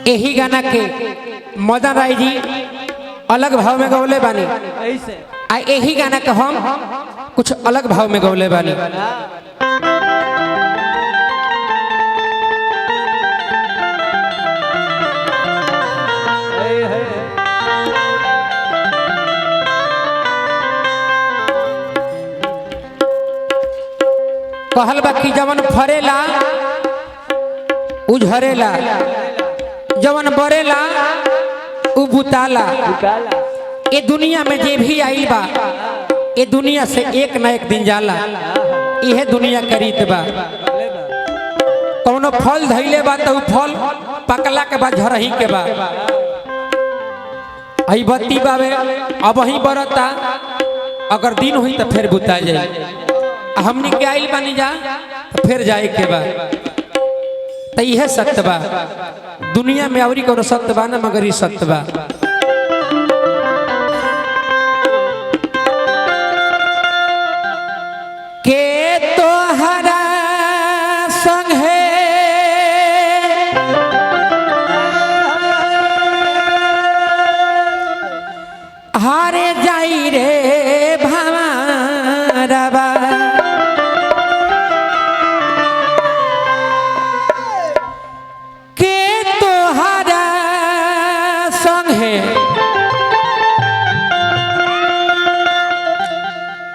यही गाना के मदन राय जी अलग भाव में गौले बानी आ यही गाना के हम कुछ अलग भाव में गौले बानी। कहल बा कि जवन फरेला उझरेला, जवन बरेला उ बुताला। ये दुनिया में जे भी आई बा ये दुनिया से एक न एक दिन जाला, यह दुनिया का रीत बा। कौनो फल धैले बा तो फल पकला के बाद झरही के बा। आई बत्ती बावे अब वही बरता, अगर दिन हुई तो फिर बुता जाए। हमनी के आइल बनी जा तो फिर जाए के बा। तो यह सत्य बा दुनिया में, आवरी कोनो सत्य बा ना, मगर ये सत्य बा। के तोहरा संग है हारे जाई रे भामारबा, के तोहरा संग है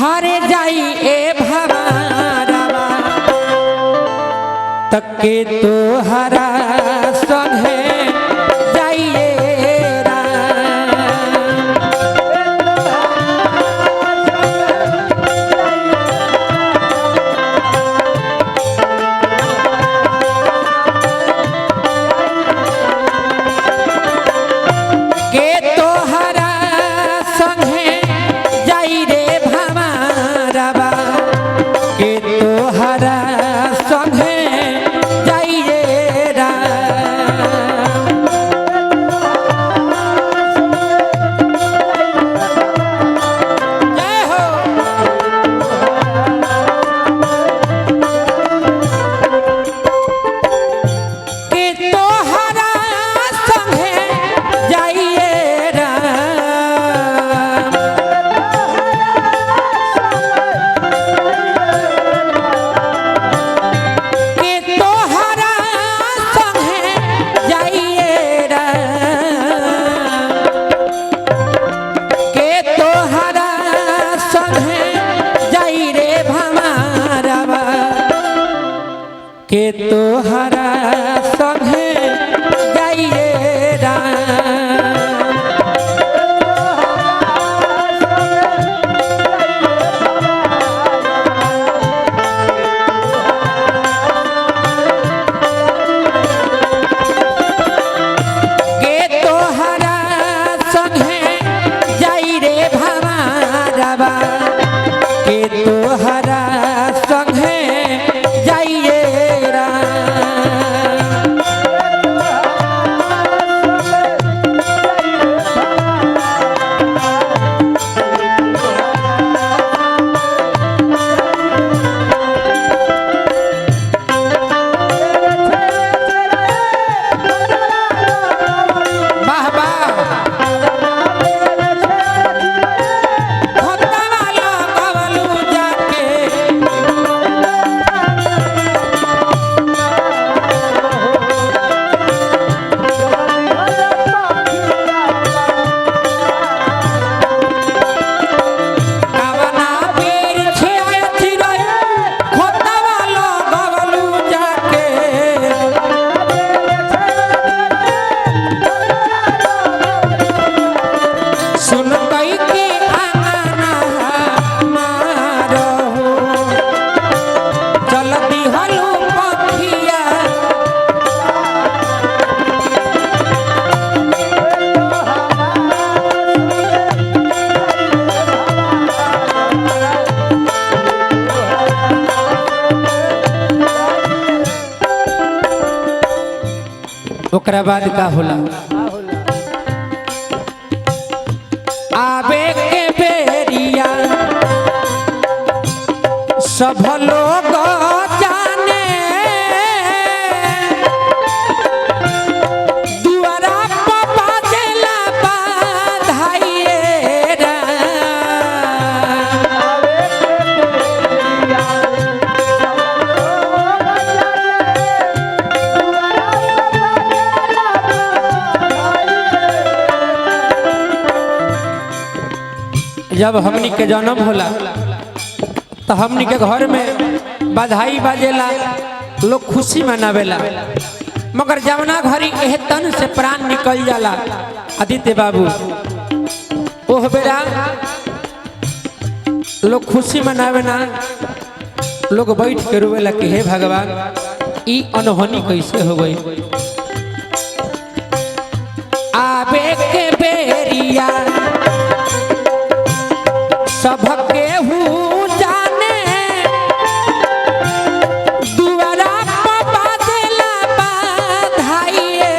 हारे जाई ए भामारबा, तक के तोहरा संग है जाइए के तोहरा संगे जाइए राम। के तोहरा संगे जाई रे भामारबा, के तोहरा संगे जाइए ओकरा बाद का होला आबे के बेरिया सब लोग जाने जब हमनी के जन्म होला तो हमनी के घर में बधाई बाजेला, लोग खुशी मनावेला, मगर जवना घरी एह तन से प्राण निकल जाला आदित्य बाबू, ओह बेरा लोग खुशी मनावे ना, लोग बैठ के रोवेला कि हे भगवान ई अनहोनी कैसे हो गई। आबे के बेरिया सबके हूँ जाने, दुआरा पर बाजेला बधाइएरा।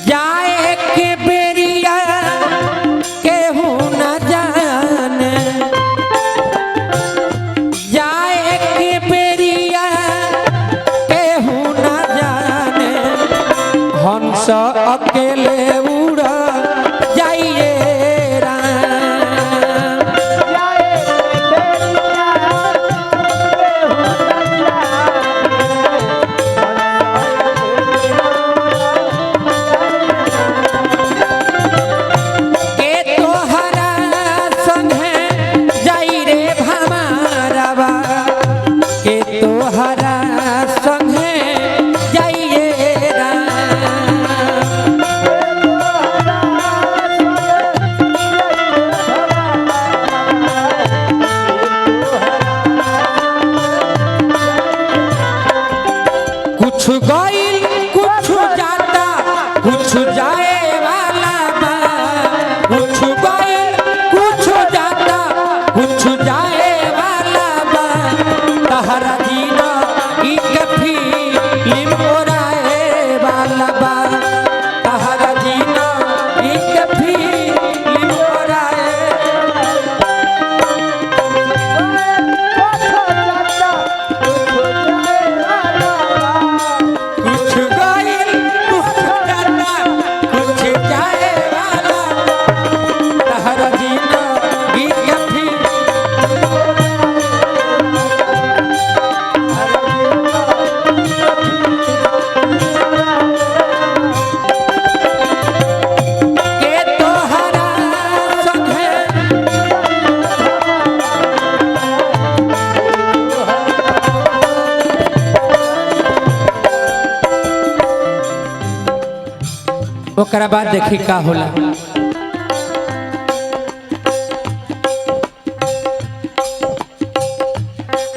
जाए के बेरिया केहू न जाने, जाए के बेरिया केहू न जाने, हंस अकेले उड़ जाइए राम। के तोहरा संगे जाई रे भमारवा, के तोहरा संगे जाइए राम। कुछ गइल कुछ जाता, कुछ जाए वाला बा, कुछ गइल कुछ जाता, कुछ जाए वाला बा, तहरा जीना ई के फिल्म ओराए वाला बा, तहरा जीना ई के फिल्म ओराए। कुछ गइल कुछ जाता, कुछ जाए वाला, तहरा जीना ई के फिल्म। के तोहरा संगे ओकरा बाद देखी का होला।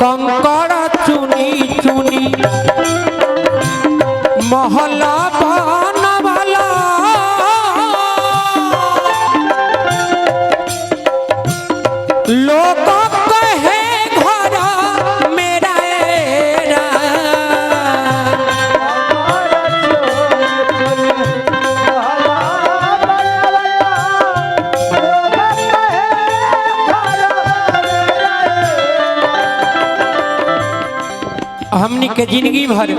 कंकड़ चुनी चुनी महला बनवाला, लोग कहे घर मेरा एरा। हमनी के जिंदगी भर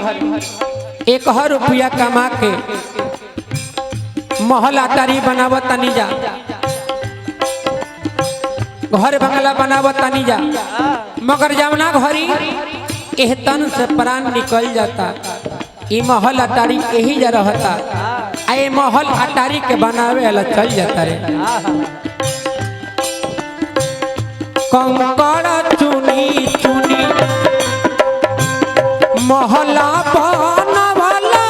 1 रुपया कमा के महल अटारी बनावत तनी जा, घर बंगला बनावत तनी जा, मगर जवना घरी एह तन से प्राण निकल जाता, ई महल अटारी यही जा रहता, आए महल अटारी के बनावे वाला चल जाता रे। कंकड़ चुनी चुनी महला बनवाला,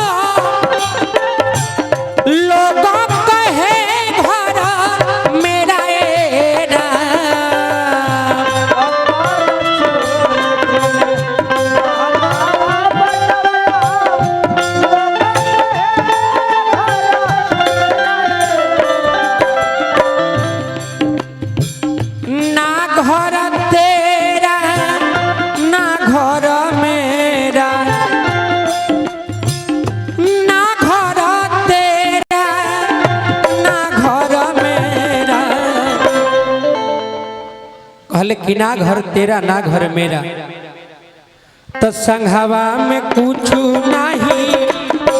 लोग कहे घर मेरा एरा। ना घर तेरा ना घर मेरा, ना घर तेरा ना घर मेरा। कहले कि ना घर तेरा ना घर मेरा, तो संघवा में कुछ नहीं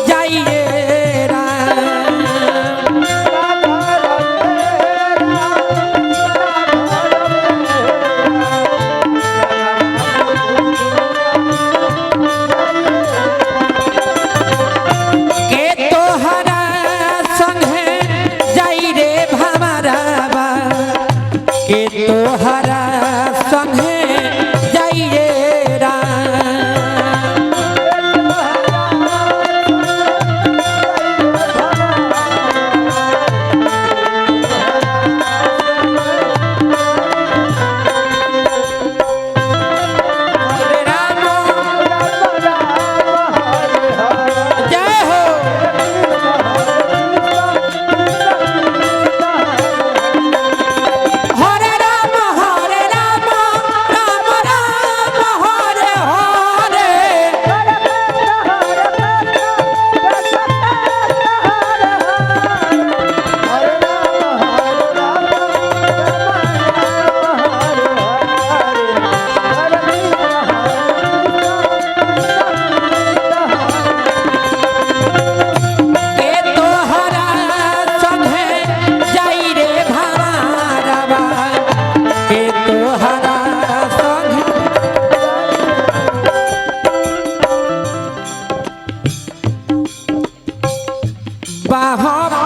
जाइए राम।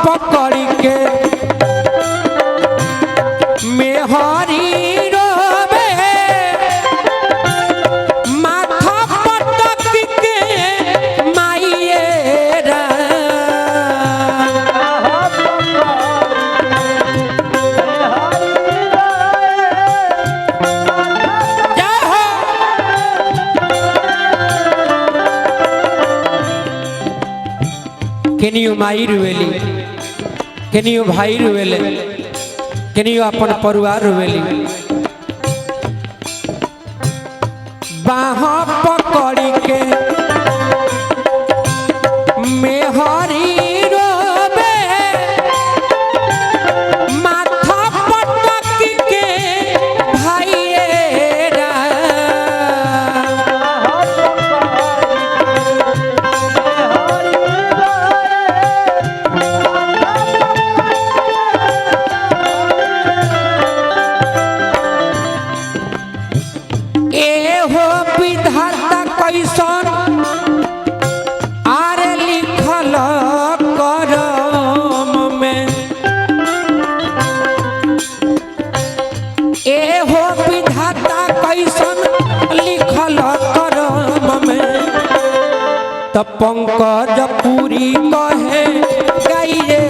पकड़ के मेहरी रोवे माथा पटक के माइएरा केनियो माई रुवेली केनियो भाई रुवेले केनियो अपन परिवार रुवेली बाह पकड़ के मेहरी रोवे माथा पटक के भाइएरा एहो विधाता कैसन आरे लिखल करम में एहो विधाता कैसन लिखल करम में त पंकज पुरी कहे गाइए